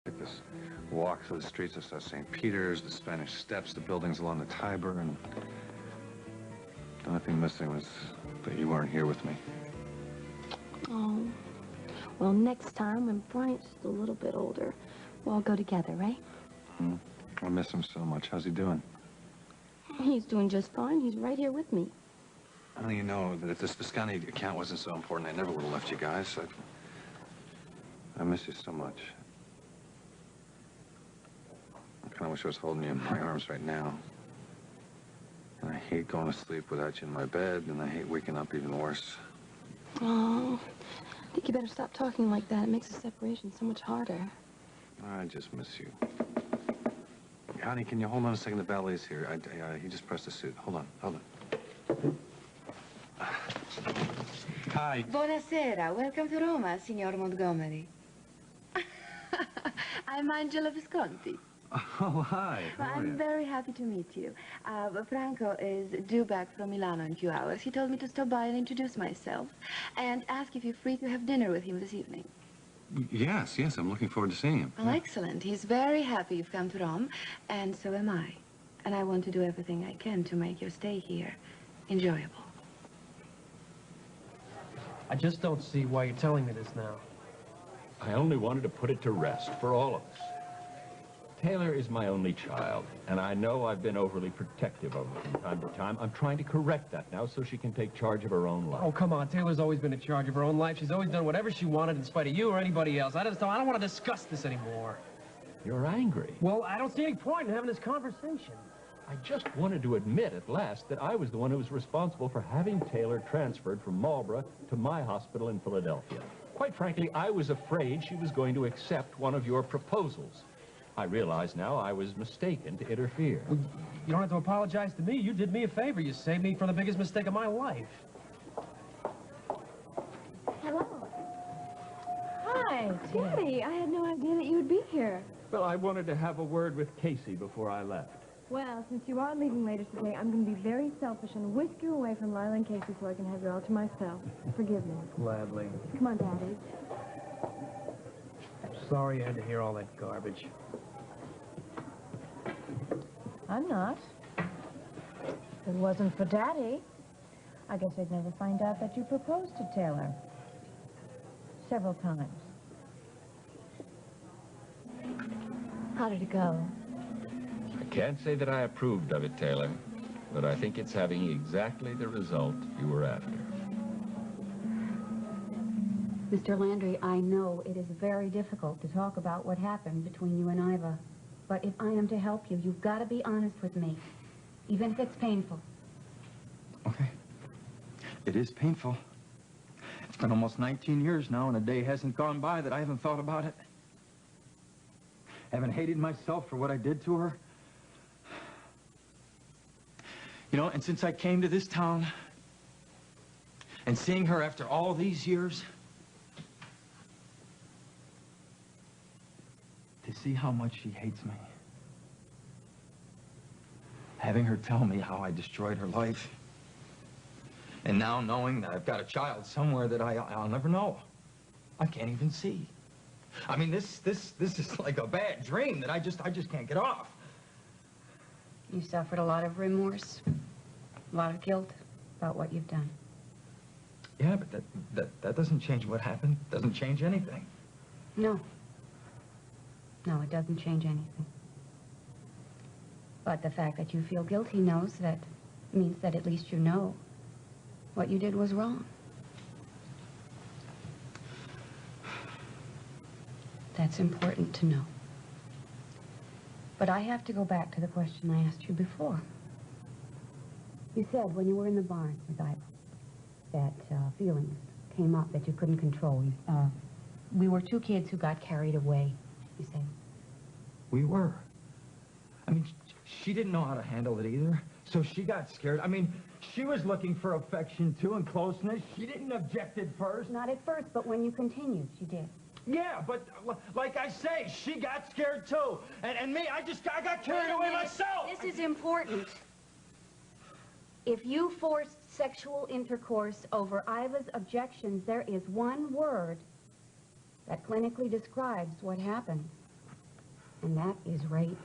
Like this walk through the streets of St. Peter's, the Spanish Steps, the buildings along the Tiber, and the only thing missing was that you weren't here with me. Oh, well, next time when Bryant's just a little bit older, we'll all go together, right? I miss him so much. How's he doing? He's doing just fine. He's right here with me. Honey, you know that if this Visconti account wasn't so important, I never would have left you guys. I miss you so much. I kind of wish I was holding you in my arms right now. And I hate going to sleep without you in my bed, and I hate waking up even worse. Oh, I think you better stop talking like that. It makes the separation so much harder. I just miss you. Honey, can you hold on a second? The valet's here. He just pressed the suit. Hold on. Hi. Buonasera. Welcome to Roma, Signor Montgomery. I'm Angela Visconti. Oh, hi. Well, I'm very happy to meet you. Franco is due back from Milano in a few hours. He told me to stop by and introduce myself and ask if you're free to have dinner with him this evening. Yes, I'm looking forward to seeing him. Well, excellent. He's very happy you've come to Rome, and so am I. And I want to do everything I can to make your stay here enjoyable. I just don't see why you're telling me this now. I only wanted to put it to rest for all of us. Taylor is my only child, and I know I've been overly protective of her from time to time. I'm trying to correct that now so she can take charge of her own life. Oh, come on. Taylor's always been in charge of her own life. She's always done whatever she wanted in spite of you or anybody else. I don't want to discuss this anymore. You're angry. Well, I don't see any point in having this conversation. I just wanted to admit at last that I was the one who was responsible for having Taylor transferred from Marlborough to my hospital in Philadelphia. Quite frankly, I was afraid she was going to accept one of your proposals. I realize now I was mistaken to interfere. Well, you don't have to apologize to me. You did me a favor. You saved me from the biggest mistake of my life. Hello. Hi, Daddy. I had no idea that you would be here. Well, I wanted to have a word with Casey before I left. Well, since you are leaving later today, I'm going to be very selfish and whisk you away from Lila and Casey so I can have you all to myself. Forgive me. Gladly. Come on, Daddy. Sorry you had to hear all that garbage. I'm not. If it wasn't for Daddy, I guess I'd never find out that you proposed to Taylor. Several times. How did it go? I can't say that I approved of it, Taylor, but I think it's having exactly the result you were after. Mr. Landry, I know it is very difficult to talk about what happened between you and Iva. But if I am to help you, you've got to be honest with me, even if it's painful. Okay. It is painful. It's been almost 19 years now, and a day hasn't gone by that I haven't thought about it. Haven't hated myself for what I did to her. You know, and since I came to this town, and seeing her after all these years, to see how much she hates me. Having her tell me how I destroyed her life. And now knowing that I've got a child somewhere that I'll never know. I can't even see. I mean, this is like a bad dream that I just can't get off. You suffered a lot of remorse, a lot of guilt about what you've done. Yeah, but that doesn't change what happened. Doesn't change anything. No. No, it doesn't change anything. But the fact that you feel guilty means that at least you know what you did was wrong. That's important to know. But I have to go back to the question I asked you before. You said when you were in the barn with Iva that feelings came up that you couldn't control. We were two kids who got carried away, you said. We were. I mean, she didn't know how to handle it either, so she got scared. I mean, she was looking for affection, too, and closeness. She didn't object at first. Not at first, but when you continued, she did. Yeah, but like I say, she got scared, too. And me, I got carried away myself. This is important. If you forced sexual intercourse over Iva's objections, there is one word that clinically describes what happened. And that is rape.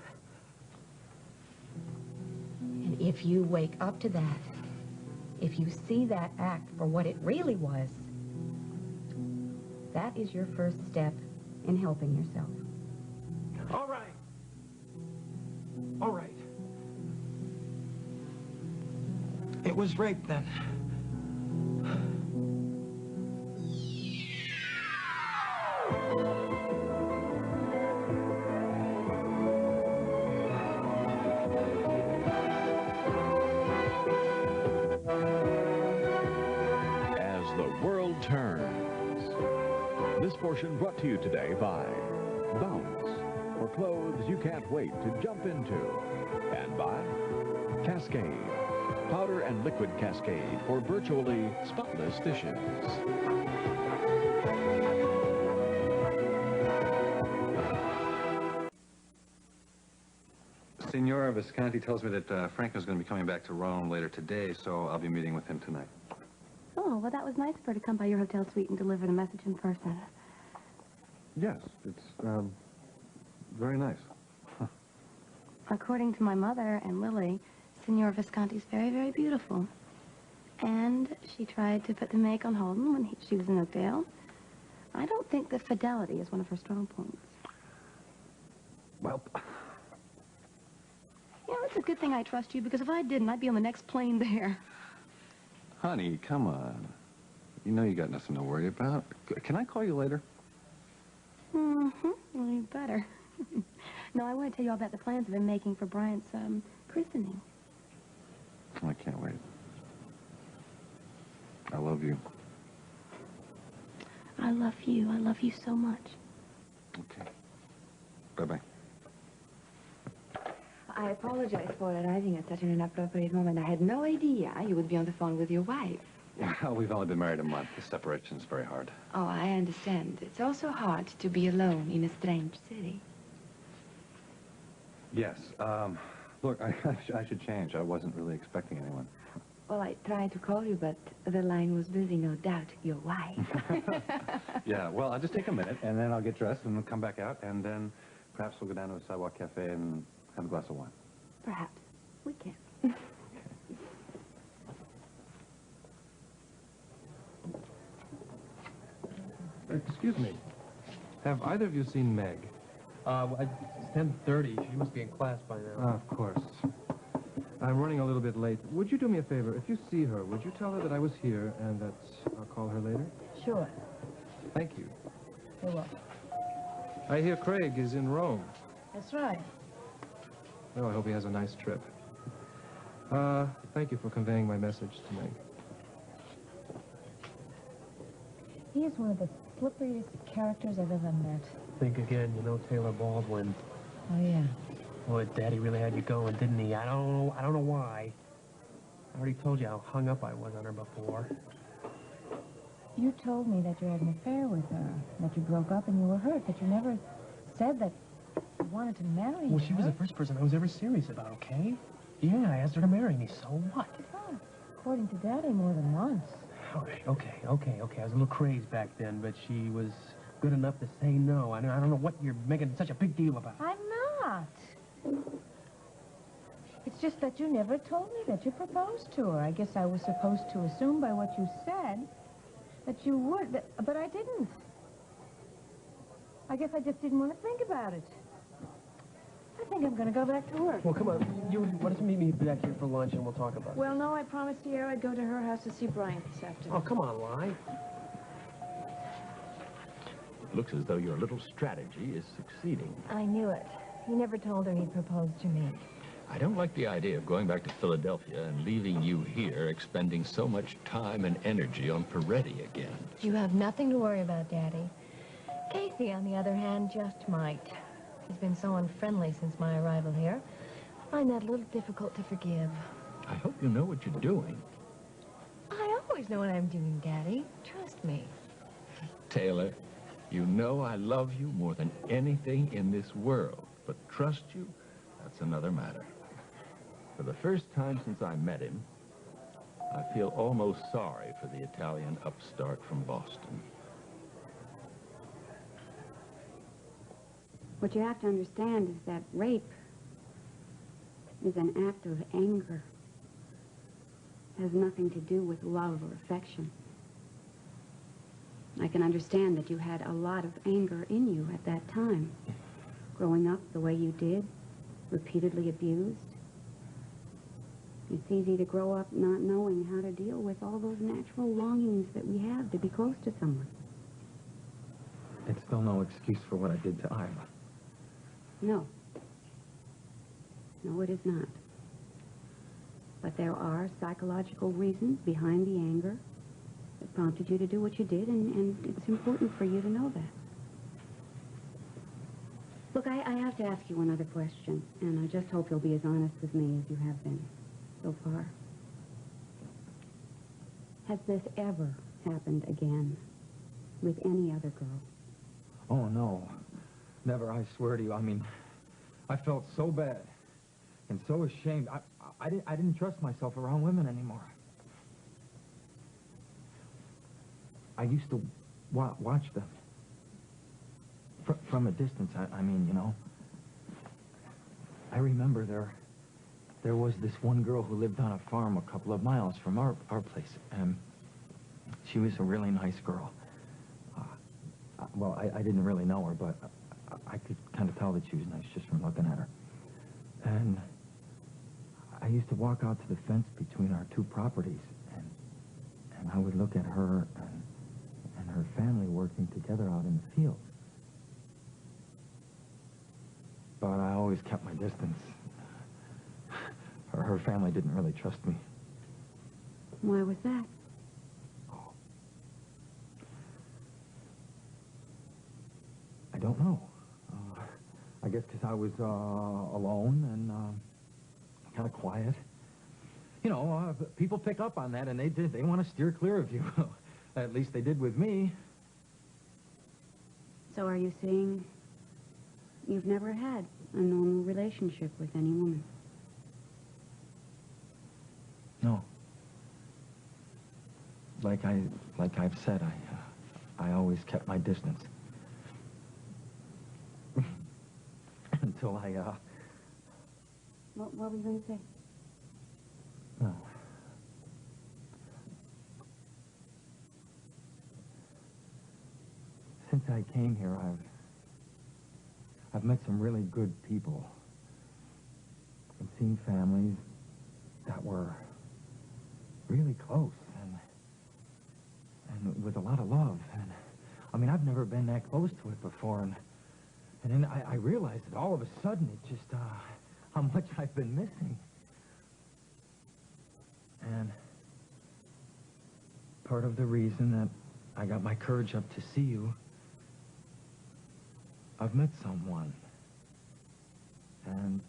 And if you wake up to that, if you see that act for what it really was, that is your first step in helping yourself. All right. All right. It was rape then. As the world turns. This portion brought to you today by Bounce, for clothes you can't wait to jump into, and by Cascade, powder and liquid Cascade for virtually spotless dishes. Signora Visconti tells me that Franco's going to be coming back to Rome later today, so I'll be meeting with him tonight. Oh, well, that was nice for her to come by your hotel suite and deliver the message in person. Yes, it's very nice. According to my mother and Lily, Signora Visconti's very, very beautiful. And she tried to put the make on Holden when she was in Oakdale. I don't think that fidelity is one of her strong points. Well, You know, it's a good thing I trust you, because if I didn't, I'd be on the next plane there. honey, come on. You know you got nothing to worry about. Can I call you later? Mm-hmm. Well, you better. No, I want to tell you all about the plans I've been making for Bryant's christening. I can't wait. I love you. I love you. I love you so much. Okay. Bye-bye. I apologize for arriving at such an inappropriate moment. I had no idea you would be on the phone with your wife. Well, we've only been married a month. The separation's very hard. Oh, I understand. It's also hard to be alone in a strange city. Yes. Look, I should change. I wasn't really expecting anyone. Well, I tried to call you, but the line was busy. No doubt your wife. Yeah, well, I'll just take a minute, and then I'll get dressed, and we'll come back out, and then perhaps we'll go down to a sidewalk cafe and have a glass of wine. Perhaps. We can. Excuse me. Have either of you seen Meg? It's 10:30. She must be in class by now. Of course. I'm running a little bit late. Would you do me a favor? If you see her, would you tell her that I was here and that I'll call her later? Sure. Thank you. You're welcome. I hear Craig is in Rome. That's right. Well, I hope he has a nice trip. Thank you for conveying my message to Meg. He is one of the slipperiest characters I've ever met. Think again, you know Taylor Baldwin. Oh, yeah. Boy, Daddy really had you going, didn't he? I don't know why. I already told you how hung up I was on her before. You told me that you had an affair with her, that you broke up and you were hurt, but you never said that you wanted to marry her. Well, she was the first person I was ever serious about, okay? Yeah, I asked her to marry me, so what? Oh, according to Daddy, more than once. All right, okay. I was a little crazed back then, but she was good enough to say no. I don't know what you're making such a big deal about. I'm not. It's just that you never told me that you proposed to her. I guess I was supposed to assume by what you said that you would, but I didn't. I guess I just didn't want to think about it. I think I'm going to go back to work. Well, come on. Why don't you meet me back here for lunch and we'll talk about it? Well, no, I promised Sierra I'd go to her house to see Bryant this afternoon. Oh, come on, Lai. It looks as though your little strategy is succeeding. I knew it. He never told her he'd proposed to me. I don't like the idea of going back to Philadelphia and leaving you here expending so much time and energy on Peretti again. You have nothing to worry about, Daddy. Casey, on the other hand, just might. He's been so unfriendly since my arrival here. I find that a little difficult to forgive. I hope you know what you're doing. I always know what I'm doing, Daddy. Trust me. Taylor, you know I love you more than anything in this world. But trust you, that's another matter. For the first time since I met him, I feel almost sorry for the Italian upstart from Boston. What you have to understand is that rape is an act of anger. It has nothing to do with love or affection. I can understand that you had a lot of anger in you at that time. Growing up the way you did, repeatedly abused. It's easy to grow up not knowing how to deal with all those natural longings that we have to be close to someone. It's still no excuse for what I did to Ira. No. No, it is not. But there are psychological reasons behind the anger that prompted you to do what you did, and it's important for you to know that. Look, I have to ask you one other question, and I just hope you'll be as honest with me as you have been so far. Has this ever happened again with any other girl? Oh, no. Never, I swear to you. I mean, I felt so bad and so ashamed. I didn't trust myself around women anymore. I used to watch them. From a distance, I mean, you know. I remember there was this one girl who lived on a farm a couple of miles from our place. And she was a really nice girl. Well, I didn't really know her, but I could kind of tell that she was nice just from looking at her. And I used to walk out to the fence between our two properties, and I would look at her and her family working together out in the field. But I always kept my distance. Her family didn't really trust me. Why was that? I don't know. I guess because I was alone and kind of quiet. You know, people pick up on that, and they want to steer clear of you. At least they did with me. So are you saying you've never had a normal relationship with any woman? No. Like I've said, I always kept my distance. Until I, What were you going to say? No. Since I came here, I've met some really good people. I've seen families that were really close and with a lot of love. And I mean, I've never been that close to it before, and then I realized that all of a sudden it just, how much I've been missing. And part of the reason that I got my courage up to see you, I've met someone. And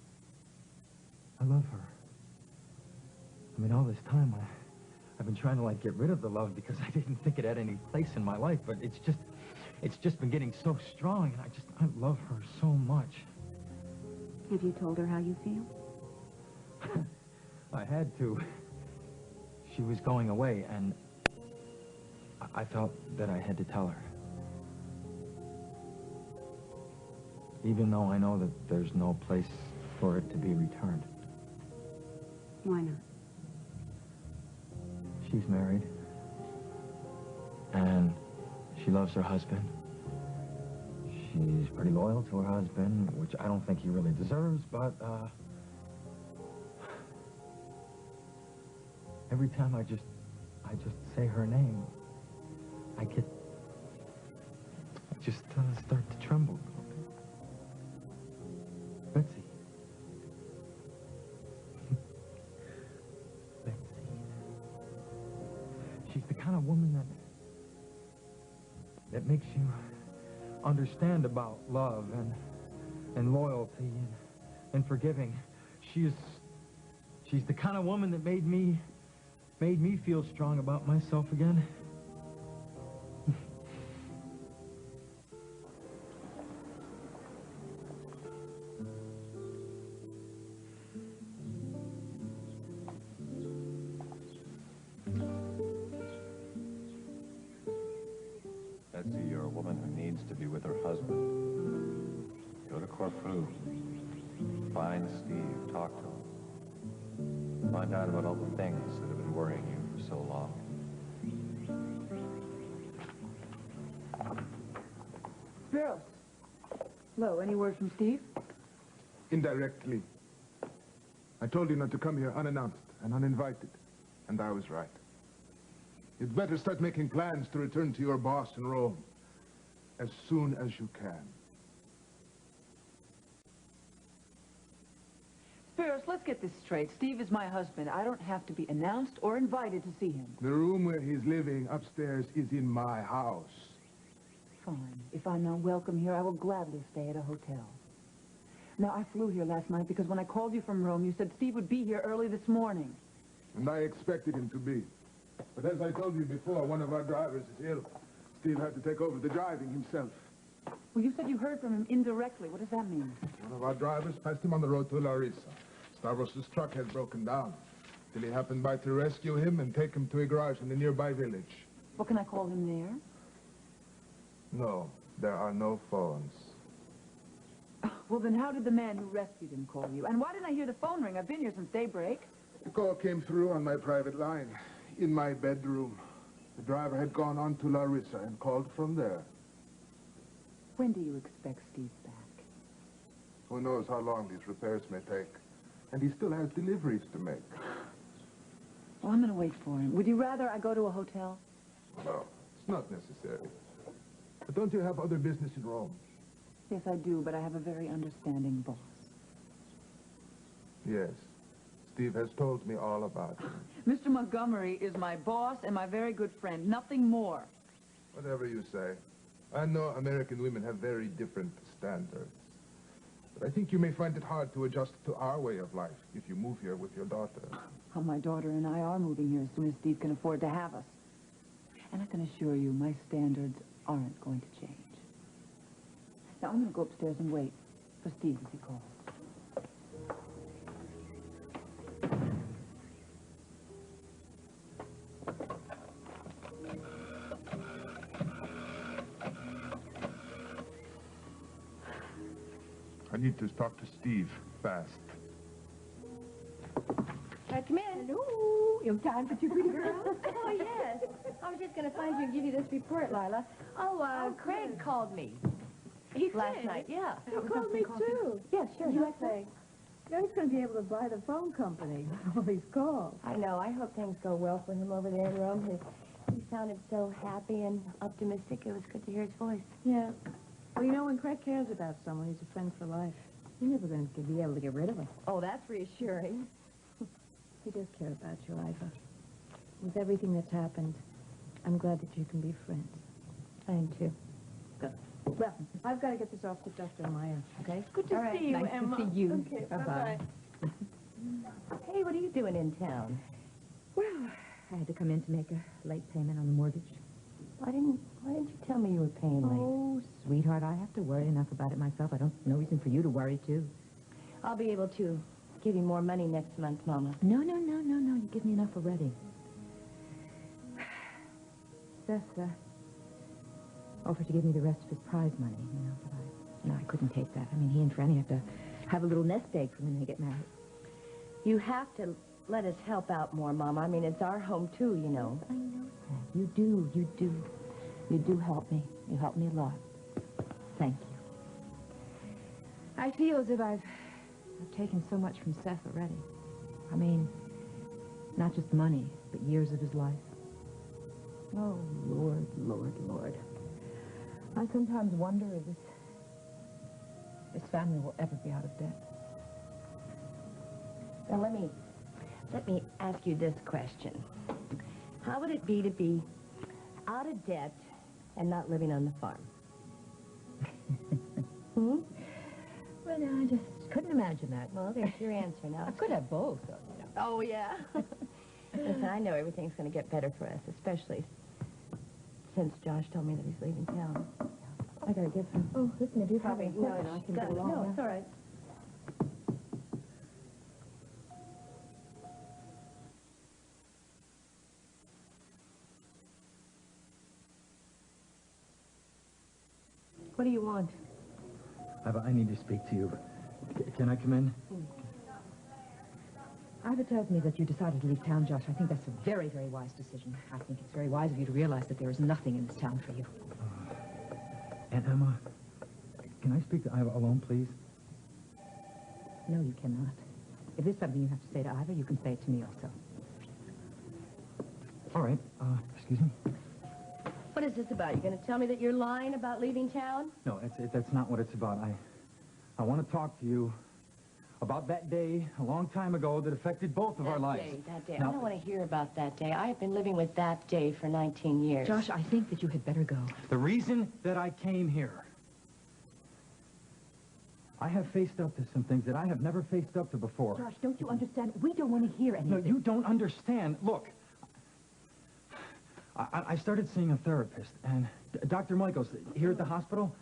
I love her. I mean, all this time, I've been trying to, like, get rid of the love because I didn't think it had any place in my life, but it's just been getting so strong, and I love her so much. Have you told her how you feel? I had to. She was going away, and I felt that I had to tell her. Even though I know that there's no place for it to be returned. Why not? She's married. And she loves her husband. She's pretty loyal to her husband, which I don't think he really deserves, but, every time I just say her name, I just start to tremble. Betsy. Betsy. She's the kind of woman that makes you understand about love and loyalty and forgiving. She's the kind of woman that made me feel strong about myself again. Betsy, you're a woman who needs to be with her husband. Go to Corfu. Find Steve, talk to him. Find out about all the things that have been worrying you for so long. Spiros. Hello, any word from Steve? Indirectly. I told you not to come here unannounced and uninvited, and I was right. You'd better start making plans to return to your boss in Rome as soon as you can. Spiros, let's get this straight. Steve is my husband. I don't have to be announced or invited to see him. The room where he's living upstairs is in my house. Fine. If I'm not welcome here, I will gladly stay at a hotel. Now, I flew here last night because when I called you from Rome, you said Steve would be here early this morning. And I expected him to be. But as I told you before, one of our drivers is ill. Steve had to take over the driving himself. Well, you said you heard from him indirectly. What does that mean? One of our drivers passed him on the road to Larissa. Stavros' truck had broken down. Till he happened by to rescue him and take him to a garage in the nearby village. Well, can I call him there? No, there are no phones. Well, then how did the man who rescued him call you? And why didn't I hear the phone ring? I've been here since daybreak. The call came through on my private line, in my bedroom. The driver had gone on to Larissa and called from there. When do you expect Steve back? Who knows how long these repairs may take. And he still has deliveries to make. Well, I'm going to wait for him. Would you rather I go to a hotel? No, it's not necessary. But don't you have other business in Rome? Yes, I do, but I have a very understanding boss. Yes. Steve has told me all about it. Mr. Montgomery is my boss and my very good friend. Nothing more. Whatever you say. I know American women have very different standards. But I think you may find it hard to adjust to our way of life if you move here with your daughter. Oh, my daughter and I are moving here as soon as Steve can afford to have us. And I can assure you, my standards aren't going to change. Now, I'm going to go upstairs and wait for Steve as he calls. I need to talk to Steve fast. Come in. Hello. You have time for two pretty girls? Oh, yes. I was just going to find you and give you this report, Lila. Craig called me. Last night, yeah. He called me, too. Yeah, sure. You say, he's going to be able to buy the phone company with all these calls. I know. I hope things go well for him over there in Rome. He sounded so happy and optimistic. It was good to hear his voice. Yeah. Well, you know, when Craig cares about someone, he's a friend for life. You're never going to be able to get rid of him. Oh, that's reassuring. He does care about you, Iva. With everything that's happened, I'm glad that you can be friends. I am, too. Good. Well, I've got to get this off to Dr. Meyer, okay? Good to see you, nice Emma. to see you. Okay, Bye-bye. Hey, what are you doing in town? Well, I had to come in to make a late payment on the mortgage. Why didn't you tell me you were paying late? Oh, sweetheart, I have to worry enough about it myself. No reason for you to worry, too. I'll be able to give you more money next month, Mama. No. You give me enough already. Seth, offered to give me the rest of his prize money, but I couldn't take that. I mean, he and Franny have to have a little nest egg for when they get married. You have to let us help out more, Mama. I mean, it's our home, too, you know. I know that. You do. You do help me. You help me a lot. Thank you. I feel as if I've taken so much from Seth already. I mean, not just money, but years of his life. Oh, Lord. I sometimes wonder if this family will ever be out of debt. Now, let me ask you this question. How would it be to be out of debt and not living on the farm? Well, no, I just couldn't imagine that. Well, there's your answer now. I could have both. Oh, yeah. Listen, I know everything's going to get better for us, especially since Josh told me that he's leaving town. I gotta get some. Oh, listen, if you Probably, have no, I can go along. no, it's all right. What do you want? I need to speak to you. Can I come in? Ivor tells me that you decided to leave town, Josh. I think that's a very, very wise decision. I think it's very wise of you to realize that there is nothing in this town for you. Aunt Emma, can I speak to Ivor alone, please? No, you cannot. If there's something you have to say to Ivor, you can say it to me also. All right. Excuse me? What is this about? You going to tell me that you're lying about leaving town? No, that's not what it's about. I want to talk to you about that day a long time ago that affected both of our lives. That day. Now, I don't want to hear about that day. I have been living with that day for 19 years. Josh, I think that you had better go. the reason that I came here, I have faced up to some things that I have never faced up to before. Josh, don't you understand? We don't want to hear anything. No, you don't understand. Look, I started seeing a therapist, and Dr. Michaels here at the hospital,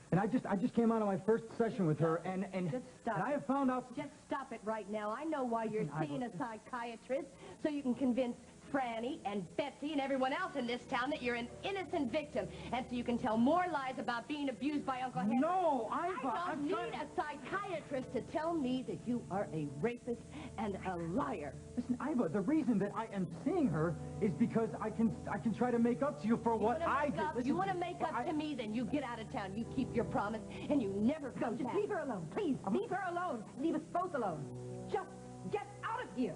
and I just came out of my first session with her, and Just stop. I have found out... Just stop it right now. I know why you're seeing a psychiatrist, so you can convince Franny and Betsy and everyone else in this town that you're an innocent victim, and so you can tell more lies about being abused by Uncle Henry. No, I don't need a psychiatrist to tell me that you are a rapist and a liar. Listen, Iva, the reason that I am seeing her is because I can try to make up to you for what I did. Listen, You want to make up to me, then you get out of town. You keep your promise, and you never come Just back. leave her alone, please. Leave her alone. Leave us both alone. Just get out of here.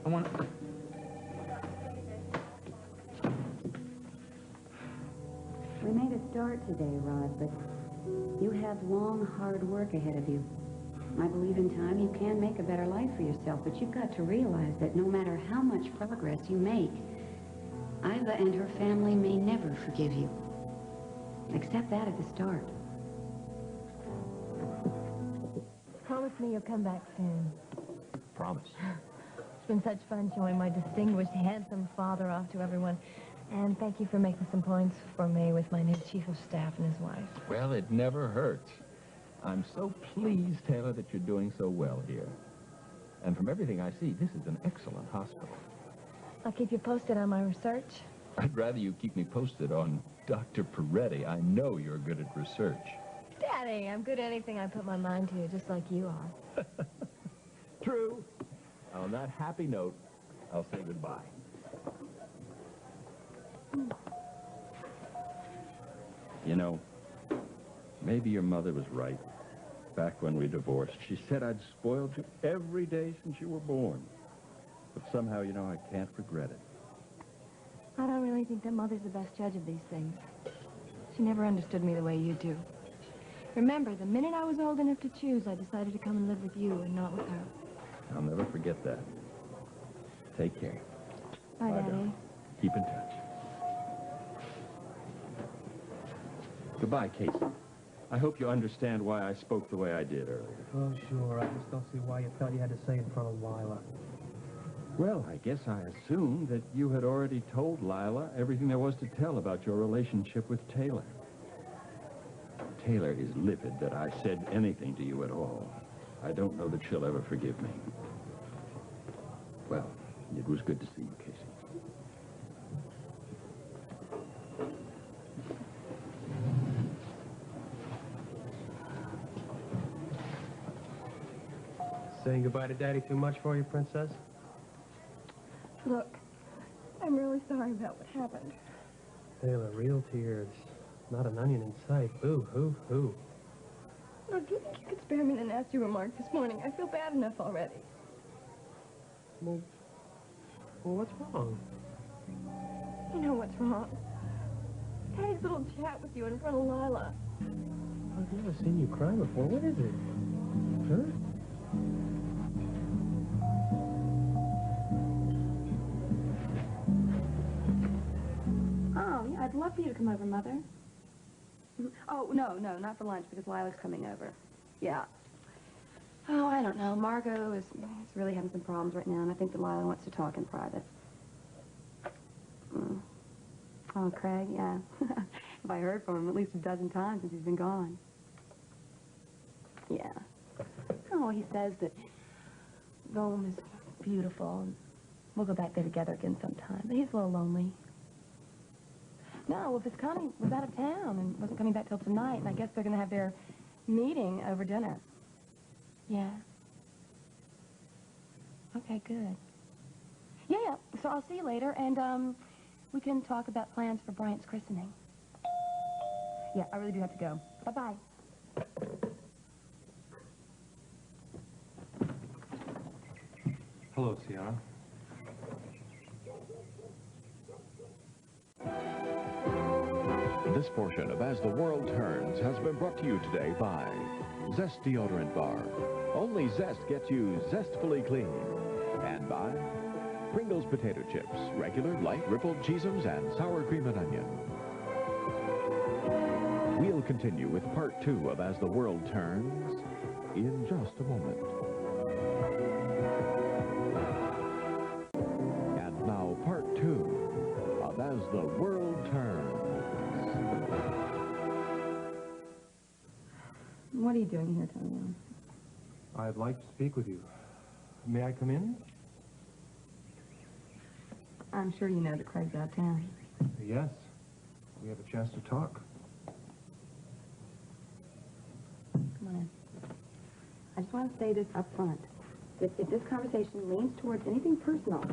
I want... We made a start today, Rod, but you have long, hard work ahead of you. I believe in time you can make a better life for yourself, but you've got to realize that no matter how much progress you make, Iva and her family may never forgive you. Accept that at the start. Promise me you'll come back soon. Promise. It's been such fun showing my distinguished, handsome father off to everyone. And thank you for making some points for me with my new chief of staff and his wife. Well, it never hurts. I'm so pleased, Taylor, that you're doing so well here. And from everything I see, this is an excellent hospital. I'll keep you posted on my research. I'd rather you keep me posted on Dr. Peretti. I know you're good at research. Daddy, I'm good at anything I put my mind to, just like you are. True. On that happy note, I'll say goodbye. You know, maybe your mother was right back when we divorced. She said I'd spoiled you every day since you were born. But somehow, you know, I can't regret it. I don't really think that Mother's the best judge of these things. She never understood me the way you do. Remember, the minute I was old enough to choose, I decided to come and live with you and not with her. I'll never forget that. Take care. Bye, Daddy. darling. Keep in touch. Goodbye, Casey. I hope you understand why I spoke the way I did earlier. Oh, sure. I just don't see why you felt you had to say it in front of Lila. Well, I guess I assumed that you had already told Lila everything there was to tell about your relationship with Taylor. Taylor is livid that I said anything to you at all. I don't know that she'll ever forgive me. Well, it was good to see you, Casey. Saying goodbye to Daddy too much for you, Princess? Look, I'm really sorry about what happened. Taylor, real tears. Not an onion in sight. Boo, hoo, hoo. Look, do you think you could spare me the nasty remark this morning? I feel bad enough already. Well, what's wrong? You know what's wrong. Daddy's little chat with you in front of Lila. I've never seen you cry before. What is it? Huh? Oh, yeah, I'd love for you to come over, Mother. Oh, no, not for lunch, because Lila's coming over. Yeah. Oh, I don't know. Margot is really having some problems right now, and I think that Lila wants to talk in private. Oh, Craig, yeah. If I heard from him at least a dozen times since he's been gone. Yeah. Oh, he says that Rome is beautiful, and we'll go back there together again sometime. But he's a little lonely. No, well, Visconti was out of town and wasn't coming back till tonight, and I guess they're going to have their meeting over dinner. Yeah. Okay, good. Yeah, so I'll see you later, and, we can talk about plans for Bryant's christening. Yeah, I really do have to go. Bye-bye. Hello, Sierra. This portion of As the World Turns has been brought to you today by Zest Deodorant Bar. Only Zest gets you zestfully clean. And by Pringles Potato Chips, regular, light, rippled cheesums, and sour cream and onion. We'll continue with part 2 of As the World Turns in just a moment. And now part 2 of As the World Turns. What are you doing here, Tonio? I'd like to speak with you. May I come in? I'm sure you know that Craig's out of town. Yes. We have a chance to talk. Come on in. I just want to say this up front. If this conversation leans towards anything personal,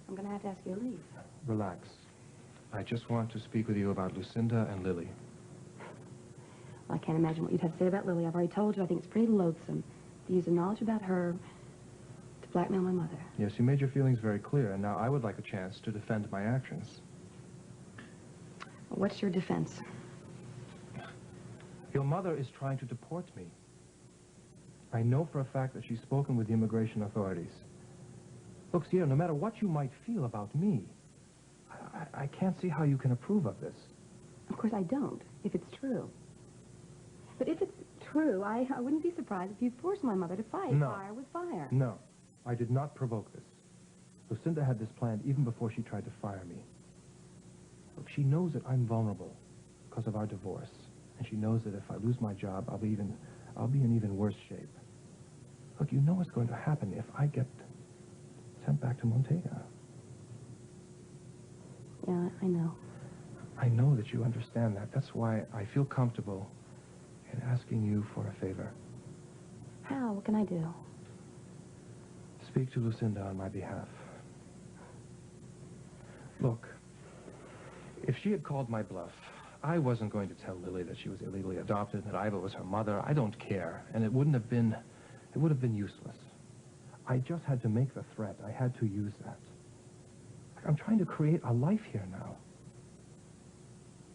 I'm going to have to ask you to leave. Relax. I just want to speak with you about Lucinda and Lily. Well, I can't imagine what you'd have to say about Lily. I've already told you I think it's pretty loathsome to use the knowledge about her to blackmail my mother. Yes, you made your feelings very clear, and now I would like a chance to defend my actions. What's your defense? Your mother is trying to deport me. I know for a fact that she's spoken with the immigration authorities. Look, Sierra, no matter what you might feel about me, I can't see how you can approve of this. Of course I don't, if it's true. But if it's true, I wouldn't be surprised if you forced my mother to fight fire with fire. No, I did not provoke this. Lucinda had this planned even before she tried to fire me. Look, she knows that I'm vulnerable because of our divorce. And she knows that if I lose my job, I'll be in even worse shape. Look, you know what's going to happen if I get sent back to Montega. Yeah, I know. I know that you understand that. That's why I feel comfortable in asking you for a favor. How? What can I do? Speak to Lucinda on my behalf. Look, if she had called my bluff, I wasn't going to tell Lily that she was illegally adopted, that Iva was her mother. I don't care. And it would have been useless. I just had to make the threat. I had to use that. I'm trying to create a life here now.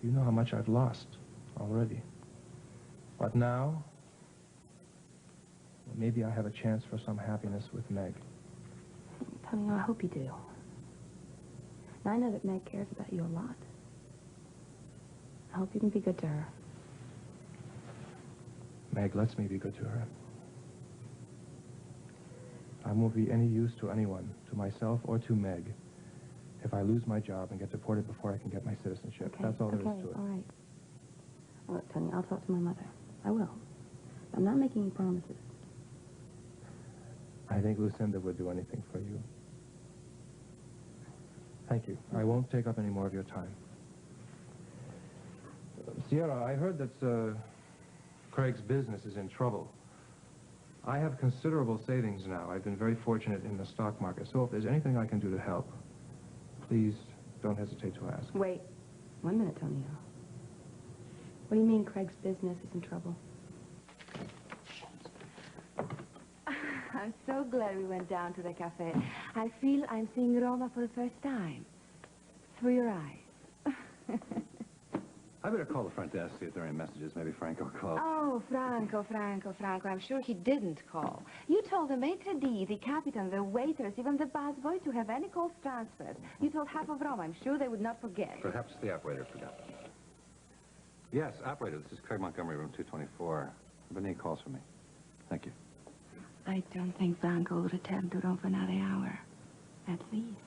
You know how much I've lost already. But now, maybe I have a chance for some happiness with Meg. Tonio, I hope you do. Now, I know that Meg cares about you a lot. I hope you can be good to her. Meg lets me be good to her. I won't be any use to anyone, to myself or to Meg, if I lose my job and get deported before I can get my citizenship. Okay, That's all there is to it. all right. Look, Tonio, I'll talk to my mother. I will. I'm not making any promises. I think Lucinda would do anything for you. Thank you. I won't take up any more of your time. Sierra, I heard that Craig's business is in trouble. I have considerable savings now. I've been very fortunate in the stock market. So if there's anything I can do to help, please don't hesitate to ask. Wait. 1 minute, Tonio. What do you mean Craig's business is in trouble? I'm so glad we went down to the cafe. I feel I'm seeing Roma for the first time. Through your eyes. I better call the front desk, see if there are any messages. Maybe Franco called. Oh, Franco. I'm sure he didn't call. You told the maitre d', the captain, the waiters, even the busboy to have any calls transferred. You told half of Roma. I'm sure they would not forget. Perhaps the operator forgot. Yes, operator, this is Craig Montgomery, room 224. Have any calls for me? Thank you. I don't think Franco will return to Rome for another hour. At least.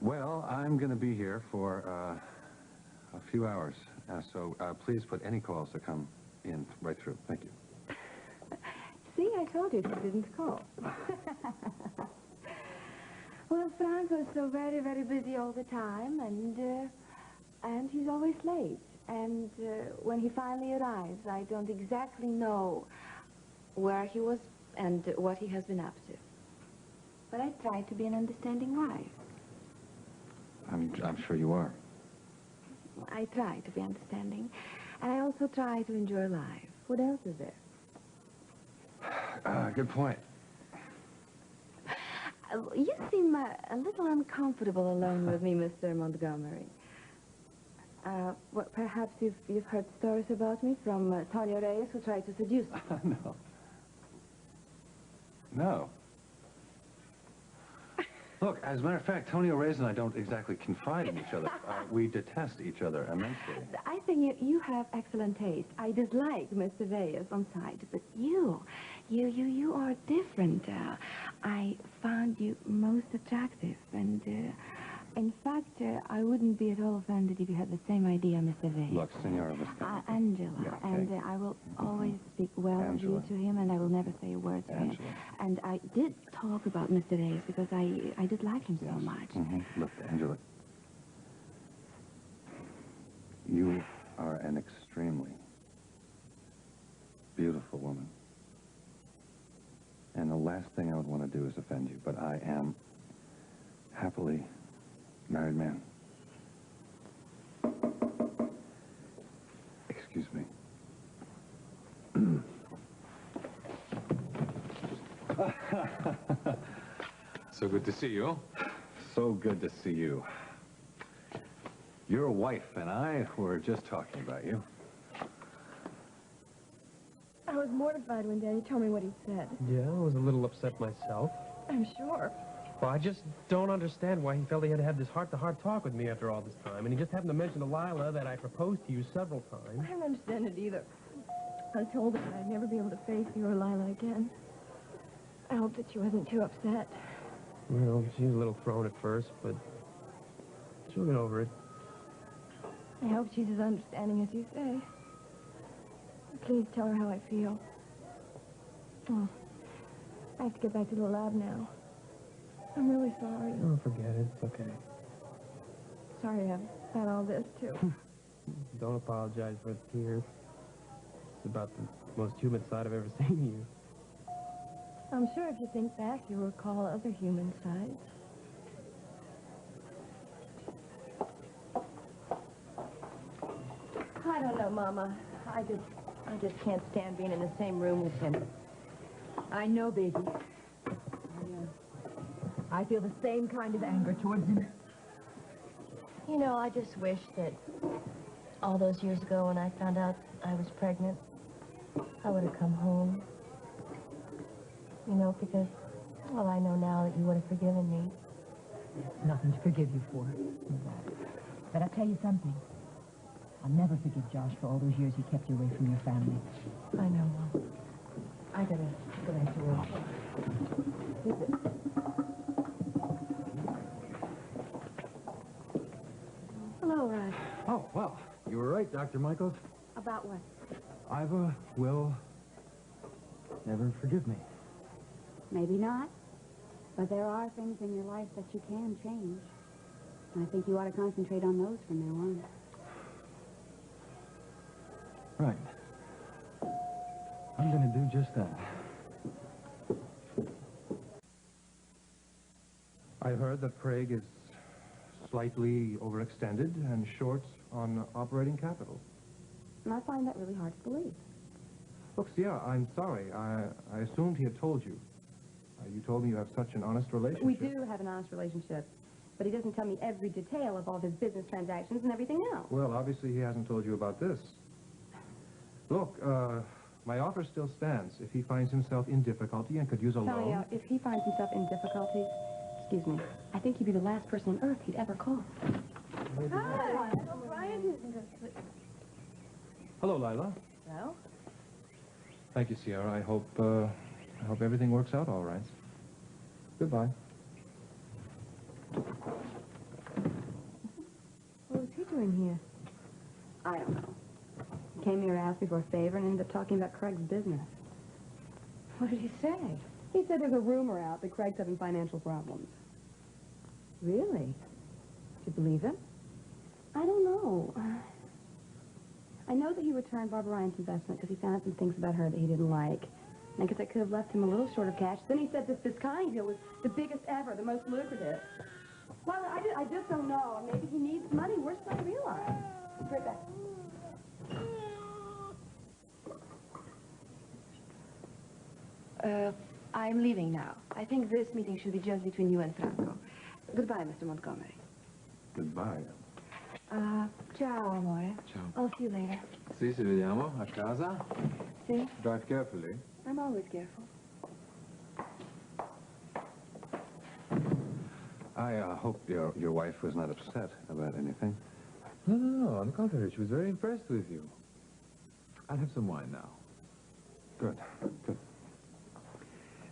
Well, I'm going to be here for a few hours. So please put any calls that come in right through. Thank you. See, I told you he didn't call. Well, Franco's so very, very busy all the time, and he's always late. And when he finally arrives, I don't exactly know where he was and what he has been up to. But I try to be an understanding wife. I'm sure you are. I try to be understanding. And I also try to enjoy life. What else is there? Good point. You seem a little uncomfortable alone with me, Mr. Montgomery. What, perhaps you've heard stories about me from Tonio Reyes, who tried to seduce me. No. No. Look, as a matter of fact, Tonio Reyes and I don't exactly confide in each other. We detest each other immensely. I think you have excellent taste. I dislike Mr. Reyes on sight, but you are different. I found you most attractive, and in fact, I wouldn't be at all offended if you had the same idea, Mr. Reyes. Look, Senora Visconti. Angela, Yeah, okay. and I will always speak well of you to him, and I will never say a word to him. And I did talk about Mr. Reyes because I did like him so much. Look, Angela, you are an extremely beautiful woman. And the last thing I would want to do is offend you, but I am happily married man. Excuse me. So good to see you. So good to see you. Your wife and I were just talking about you. I was mortified when Daddy told me what he said. Yeah, I was a little upset myself. I'm sure. Well, I just don't understand why he felt he had to have this heart-to-heart talk with me after all this time. And he just happened to mention to Lila that I proposed to you several times. I don't understand it either. I told him I'd never be able to face you or Lila again. I hope that she wasn't too upset. Well, she was a little thrown at first, but she'll get over it. I hope she's as understanding as you say. Please tell her how I feel. Oh, I have to get back to the lab now. I'm really sorry. Oh, forget it. It's okay. Sorry I've had all this, too. Don't apologize for the tears. It's about the most human side I've ever seen of you. I'm sure if you think back, you'll recall other human sides. I don't know, Mama. I just can't stand being in the same room with him. I know, baby. I feel the same kind of anger towards him. You know, I just wish that all those years ago when I found out I was pregnant, I would have come home. You know, because, well, I know now that you would have forgiven me. There's nothing to forgive you for. But I'll tell you something. I'll never forgive Josh for all those years he kept you away from your family. I know, Mom. I gotta go back to work. Is it? Hello, Rod. Oh, well, you were right, Dr. Michaels. About what? Iva will never forgive me. Maybe not, but there are things in your life that you can change. And I think you ought to concentrate on those from now on. Right. I'm going to do just that. I heard that Craig is slightly overextended and short on operating capital. And I find that really hard to believe. Look, Sierra, I'm sorry. I assumed he had told you. You told me you have such an honest relationship. We do have an honest relationship, but he doesn't tell me every detail of all of his business transactions and everything else. Well, obviously he hasn't told you about this. Look, my offer still stands. If he finds himself in difficulty and could use a loan... If he finds himself in difficulty, excuse me, I think he'd be the last person on earth he'd ever call. Hi. Hello, Lila. Well? Thank you, Sierra. I hope everything works out all right. Goodbye. What was he doing here? I don't know. He came here to ask me for a favor and ended up talking about Craig's business. What did he say? He said there's a rumor out that Craig's having financial problems. Really? Did you believe him? I don't know. I know that he returned Barbara Ryan's investment because he found out some things about her that he didn't like. And I guess I could have left him a little short of cash. Then he said this Visconti deal was the biggest ever, the most lucrative. Well, I just don't know. Maybe he needs money worse than I realize. I'll be right back. I'm leaving now. I think this meeting should be just between you and Franco. Goodbye, Mr. Montgomery. Goodbye. Ciao, amore. Ciao. I'll see you later. Sì, ci vediamo a casa. See? Drive carefully. I'm always careful. I hope your wife was not upset about anything. No. On the contrary, she was very impressed with you. I'll have some wine now. Good.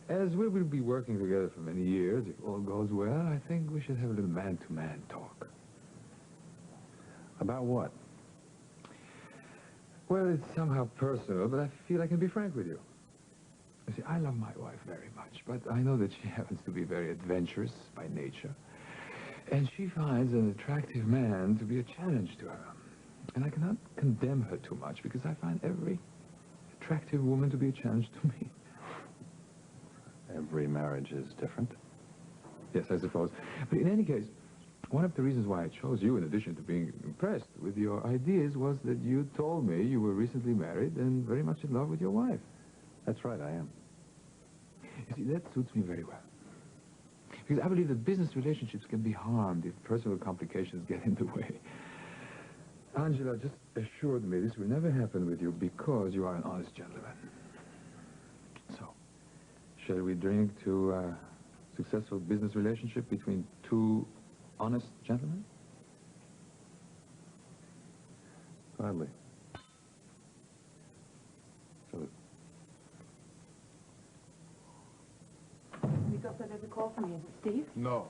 As we will be working together for many years, if all goes well, I think we should have a little man-to-man talk. About what? Well, it's somehow personal, but I feel I can be frank with you. You see, I love my wife very much, but I know that she happens to be very adventurous by nature. And she finds an attractive man to be a challenge to her. And I cannot condemn her too much, because I find every attractive woman to be a challenge to me. Every marriage is different. Yes, I suppose. But in any case, one of the reasons why I chose you, in addition to being impressed with your ideas, was that you told me you were recently married and very much in love with your wife. That's right, I am. You see, that suits me very well. Because I believe that business relationships can be harmed if personal complications get in the way. Angela just assured me this will never happen with you because you are an honest gentleman. So, shall we drink to a successful business relationship between two honest gentlemen? Gladly. Salute. Nico said there's a call from you. Is it Steve? No.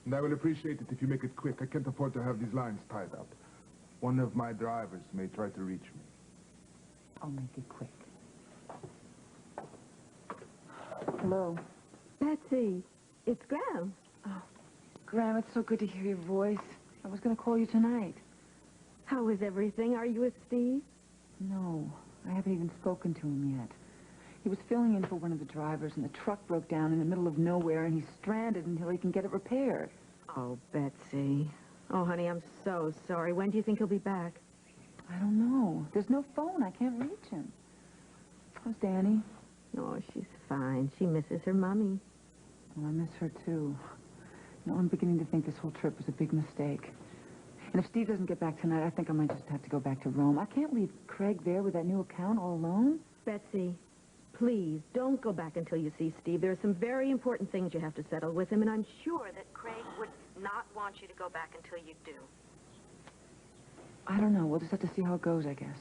And I will appreciate it if you make it quick. I can't afford to have these lines tied up. One of my drivers may try to reach me. I'll make it quick. Hello. Betsy, it's Graham. Oh, Graham, it's so good to hear your voice. I was going to call you tonight. How is everything? Are you with Steve? No, I haven't even spoken to him yet. He was filling in for one of the drivers, and the truck broke down in the middle of nowhere, and he's stranded until he can get it repaired. Oh, Betsy. Oh, honey, I'm so sorry. When do you think he'll be back? I don't know. There's no phone. I can't reach him. How's Danny? Oh, she's fine. She misses her mommy. Well, I miss her, too. You know, I'm beginning to think this whole trip was a big mistake. And if Steve doesn't get back tonight, I think I might just have to go back to Rome. I can't leave Craig there with that new account all alone. Betsy, please, don't go back until you see Steve. There are some very important things you have to settle with him, and I'm sure that Craig would not want you to go back until you do. I don't know. We'll just have to see how it goes, I guess.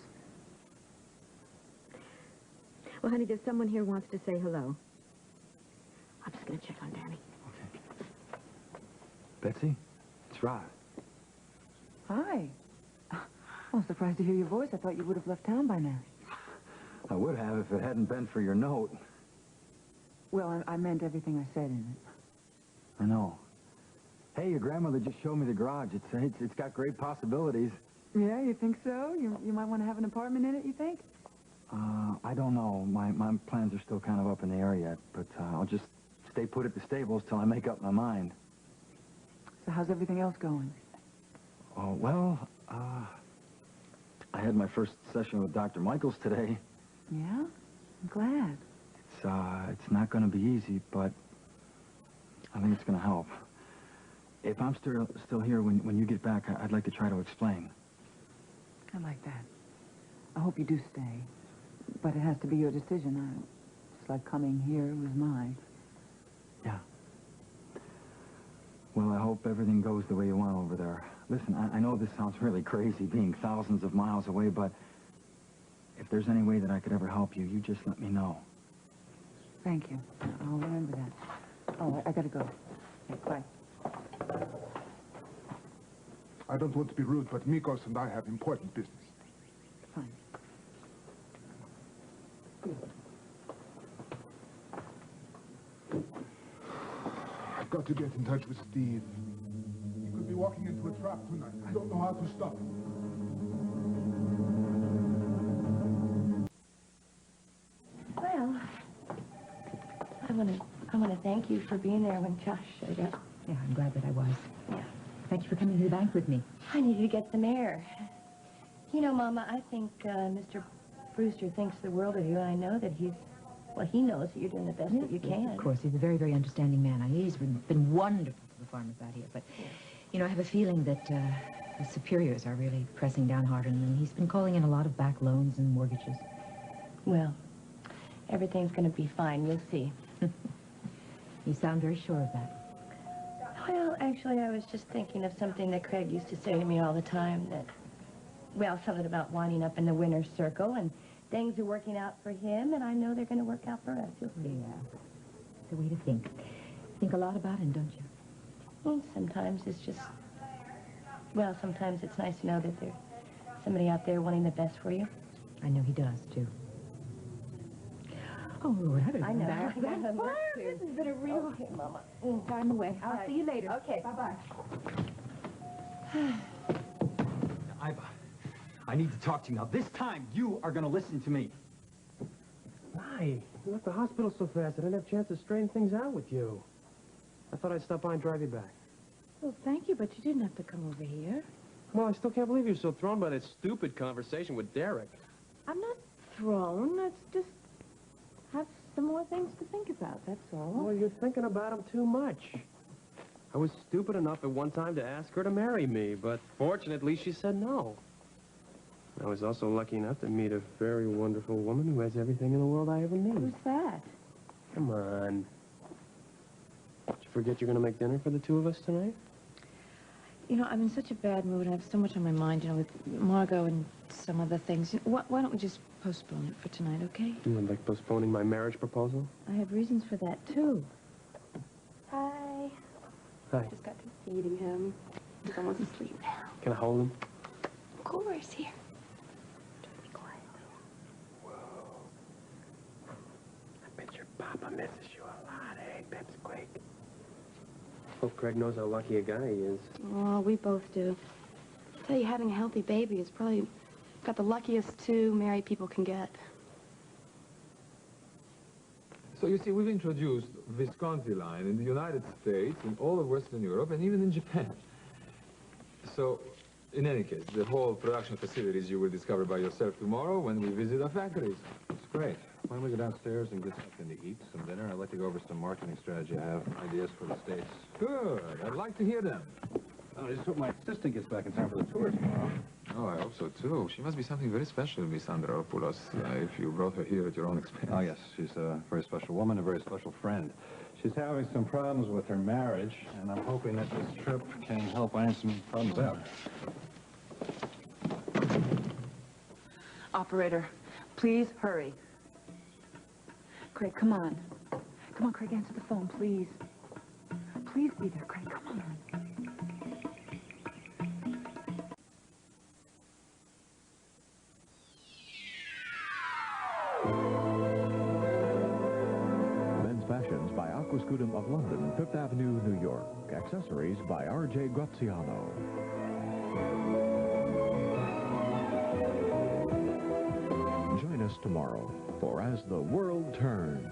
Well, honey, there's someone here who wants to say hello. I'm just going to check on Danny. Okay. Betsy, it's Rod. Hi. I'm surprised to hear your voice. I thought you would have left town by now. I would have if it hadn't been for your note. Well, I meant everything I said in it. I know. Hey, your grandmother just showed me the garage. It's got great possibilities. Yeah, you think so? You might want to have an apartment in it, you think? I don't know. My plans are still kind of up in the air yet, but I'll just stay put at the stables till I make up my mind. So how's everything else going? Oh, well, I had my first session with Dr. Michaels today. Yeah? I'm glad. It's not going to be easy, but I think it's going to help. If I'm still here when you get back, I'd like to try to explain. I like that. I hope you do stay. But it has to be your decision. Just like coming here was mine. Yeah. Well, I hope everything goes the way you want over there. Listen, I know this sounds really crazy, being thousands of miles away, but if there's any way that I could ever help you, you just let me know. Thank you. I'll remember that. Oh, I gotta go. Okay, bye. I don't want to be rude, but Mikos and I have important business. Fine. I've got to get in touch with Steve. He could be walking into a trap tonight. I don't know how to stop him. Well, I want to thank you for being there when Josh showed up. Yeah, I'm glad that I was. Yeah. Thank you for coming to the bank with me. I needed to get some air. You know, Mama, I think Mr. Brewster thinks the world of you. I know that he knows that you're doing the best that you can. Yes, of course. He's a very, very understanding man. I mean, he's been wonderful to the farmers out here. But, you know, I have a feeling that his superiors are really pressing down hard on him. He's been calling in a lot of back loans and mortgages. Well, everything's going to be fine. You'll see. You sound very sure of that. Well, actually, I was just thinking of something that Craig used to say to me all the time, that, well, something about winding up in the winner's circle, and things are working out for him, and I know they're going to work out for us. You'll see. Yeah. It's a way to think. Think a lot about him, don't you? Well, sometimes it's just, well, sometimes it's nice to know that there's somebody out there wanting the best for you. I know he does, too. Oh, Lord, I better I know. back. I got Fire, this has been a real... Okay, Mama. Time away. I'll right. see you later. Okay. Bye-bye. Iva, I need to talk to you now. This time, you are going to listen to me. Why? You left the hospital so fast, I didn't have a chance to straighten things out with you. I thought I'd stop by and drive you back. Well, thank you, but you didn't have to come over here. Well, I still can't believe you're so thrown by that stupid conversation with Derek. I'm not thrown. Let's just have some more things to think about, that's all. Well, you're thinking about him too much. I was stupid enough at one time to ask her to marry me, but fortunately she said no. I was also lucky enough to meet a very wonderful woman who has everything in the world I ever need. Who's that? Come on. Did you forget you're going to make dinner for the two of us tonight? You know, I'm in such a bad mood. I have so much on my mind, you know, with Margot and some other things. Why don't we just postpone it for tonight, okay? You would like postponing my marriage proposal? I have reasons for that, too. Hi. Hi. Just got to feeding him. He's almost asleep now. Can I hold him? Of course, here. Just be quiet. Whoa. I bet your papa misses you a lot, eh, Pipsqueak? Hope Craig knows how lucky a guy he is. Oh, we both do. I tell you, having a healthy baby is probably got the luckiest two married people can get. So you see, we've introduced Visconti line in the United States, in all of Western Europe, and even in Japan. So, in any case, the whole production facilities you will discover by yourself tomorrow when we visit our factories. It's great. Why don't we go downstairs and get something to eat, some dinner? I'd like to go over some marketing strategy. I have ideas for the States. Good. I'd like to hear them. I just hope my assistant gets back in time for the tour tomorrow. Oh, I hope so, too. She must be something very special, Miss Andropoulos, if you brought her here at your own expense. Oh, yes. She's a very special woman, a very special friend. She's having some problems with her marriage, and I'm hoping that this trip can help iron some problems out. Operator, please hurry. Craig, come on. Come on, Craig, answer the phone, please. Please be there, Craig, come on. Men's Fashions by Aquascutum of London, 5th Avenue, New York. Accessories by R.J. Graziano. Join us tomorrow for As the World Turns.